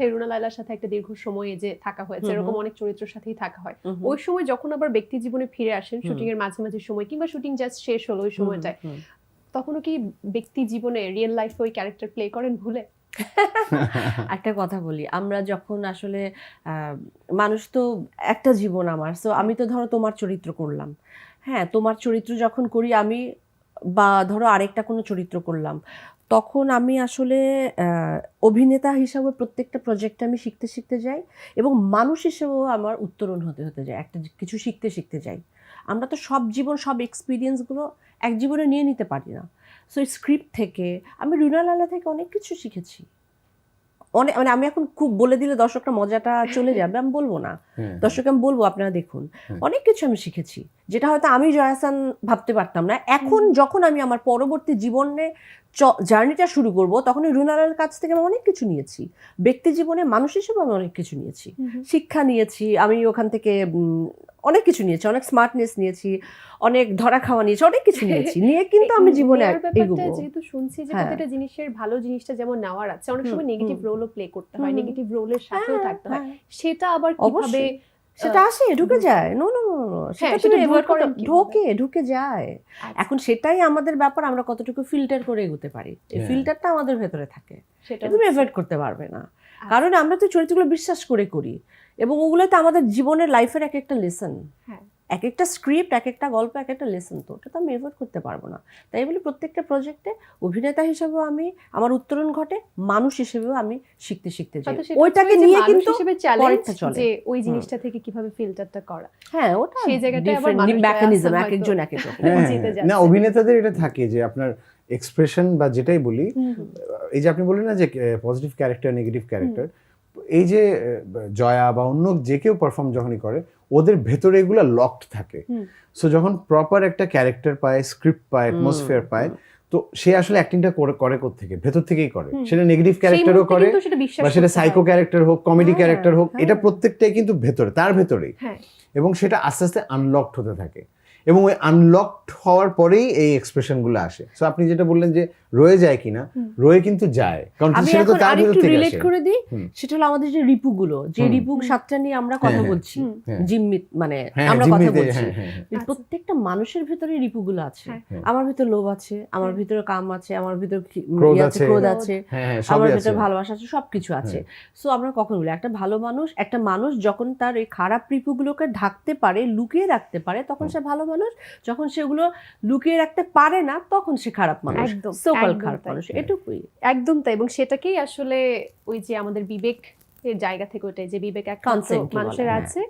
রুনা লায়লার সাথে একটা দীর্ঘ সময় যে থাকা হয়েছে, এরকম অনেক চরিত্রের সাথেই থাকা হয়। ওই সময় যখন আবার ব্যক্তি জীবনে ফিরে আসেন শুটিং এর মাঝামাঝি সময় কিংবা শুটিং জাস্ট শেষ হলো ওই সময়টায়, তখনও কি ব্যক্তি জীবনে রিয়েল লাইফে ওই ক্যারেক্টার প্লে করেন ভুলে? একটা কথা বলি, আমরা যখন আসলে মানুষ তো একটা জীবন আমার, সো আমি তো ধরো তোমার চরিত্র করলাম, হ্যাঁ তোমার চরিত্র যখন করি আমি, বা ধরো আরেকটা কোনো চরিত্র করলাম, তখন আমি আসলে অভিনেতা হিসাবে প্রত্যেকটা প্রজেক্টে আমি শিখতে শিখতে যাই, এবং মানুষ হিসেবেও আমার উত্তরণ হতে হতে যায়, একটা কিছু শিখতে শিখতে যাই। আমরা তো সব জীবন সব এক্সপিরিয়েন্সগুলো এক জীবনে নিয়ে নিতে পারি না। সো স্ক্রিপ্ট থেকে আমি রুনা লায়লা থেকে অনেক কিছু শিখেছি। অনেক, মানে আমি এখন খুব বলে দিলে দর্শকরা মজাটা চলে যাবে, আমি বলবো না, দর্শককে আমি বলবো আপনারা দেখুন, অনেক কিছু আমি শিখেছি যেটা হয়তো আমি জয়া আহসান ভাবতে পারতাম না। এখন যখন আমি আমার পরবর্তী জীবনে জার্নিটা শুরু করব, তখন রুনা লায়লার কাছ থেকে আমি অনেক কিছু নিয়েছি, ব্যক্তি জীবনে মানুষ হিসেবে আমি অনেক কিছু নিয়েছি, শিক্ষা নিয়েছি আমি ওখান থেকে, অনেক কিছু নিয়েছি, অনেক স্মার্টনেস নিয়েছি, অনেক ধরা খাওয়া নিয়েছি, অনেক কিছু নিয়েছি, নিয়ে কিন্তু আমি জীবনে এগোবো। যেহেতু শুনছি যে প্রত্যেকটা জিনিসের ভালো জিনিসটা যেমন নেওয়ার আছে, অনেক সময় নেগেটিভ রোলও প্লে করতে হয়, নেগেটিভ রোলের সাথেও থাকতে হয়, সেটা আবার কিভাবে সেটা আসে ঢুকে যায়? নো নো নো, সেটা তুমি এভয়েড করে ঢুকে যায়। এখন সেটাই আমাদের ব্যাপার, আমরা কতটুকু ফিল্টার করে এগোতে পারি, এই ফিল্টারটা আমাদের ভেতরে থাকে, সেটা তুমি এভয়েড করতে পারবে না, কারণ আমরা তো চরিত্রগুলো বিশ্বাস করে করি, এবং ওগুলোতে আমাদের জীবনের লাইফের এক একটা লেসন, এক একটা স্ক্রিপ্ট, এক একটা গল্প, এক একটা লেসন, তো ওটা তো আমি এভয়েড করতে পারবো না। তাই বলি প্রত্যেকটা প্রজেক্টে অভিনেতা হিসেবেও আমি, আমার উত্তরণ ঘটে, মানুষ হিসেবেও আমি শিখতে শিখতে যাই, ওইটাকে নিয়ে কিন্তু চ্যালেঞ্জ যে ওই জিনিসটা থেকে কিভাবে ফিল্টারটা করা, হ্যাঁ ওটা সেই জায়গাটায় আবার মেকানিজম এক একজন এক এক রকম। না, অভিনেতাদের এটা থাকে যে আপনার এক্সপ্রেশন বা যেটাই বলি, এই যে আপনি বললেন না যে পজিটিভ ক্যারেক্টার নেগেটিভ ক্যারেক্টার, এই যে জয়া বা অন্য যে কেউ পারফর্ম যখনই করে, ওদের ভেতরে এগুলো লকড থাকে। সো যখন প্রপার একটা ক্যারেক্টার পায়, স্ক্রিপ্ট পায়, অ্যাটমসফিয়ার পায়, তো সে আসলে অ্যাক্টিংটা করে কোত্থেকে, ভেতর থেকেই করে, সেটা নেগেটিভ ক্যারেক্টারও করে বা সেটা সাইকো ক্যারেক্টার হোক, কমেডি ক্যারেক্টার হোক, এটা প্রত্যেকটাই কিন্তু ভেতরে, তার ভেতরেই, এবং সেটা আস্তে আস্তে আনলকড হতে থাকে, এবং ওই আনলকড হওয়ার পরেই এই এক্সপ্রেশনগুলো আসে। সো আপনি যেটা বললেন যে রয়ে যায় কিনা, রয়ে কিন্তু যায়, কারণ সেটা তো তার ভেতর থেকে রিলেট করে দিই, সেটা হলো আমাদের যে রিপুগুলো, যে রিপু সাতটা নিয়ে আমরা কথা বলছি, জিম্মি মানে আমরা কথা বলছি, প্রত্যেকটা মানুষের ভিতরে রিপুগুলো আছে। আমার ভিতরে লোভ আছে, আমার ভিতরে কাম আছে, আমার ভিতরে ক্রোধ আছে, আমার ভিতরে ভালোবাসা আছে, সবকিছু আছে। সো আমরা কখন বলি একটা ভালো মানুষ, একটা মানুষ যখন তার এই খারাপ রিপুগুলোকে ঢাকতে পারে, লুকিয়ে রাখতে পারে, তখন সে ভালো মানুষ। যখন সেগুলো লুকিয়ে রাখতে পারে না, তখন সে খারাপ মানুষ, সোকল খারাপ মানুষ, এটুকুই। একদম তাই, এবং সেটাকেই আসলে ওই যে আমাদের বিবেকের জায়গা থেকে, ওটাই যে বিবেক এক মানুষের আছে,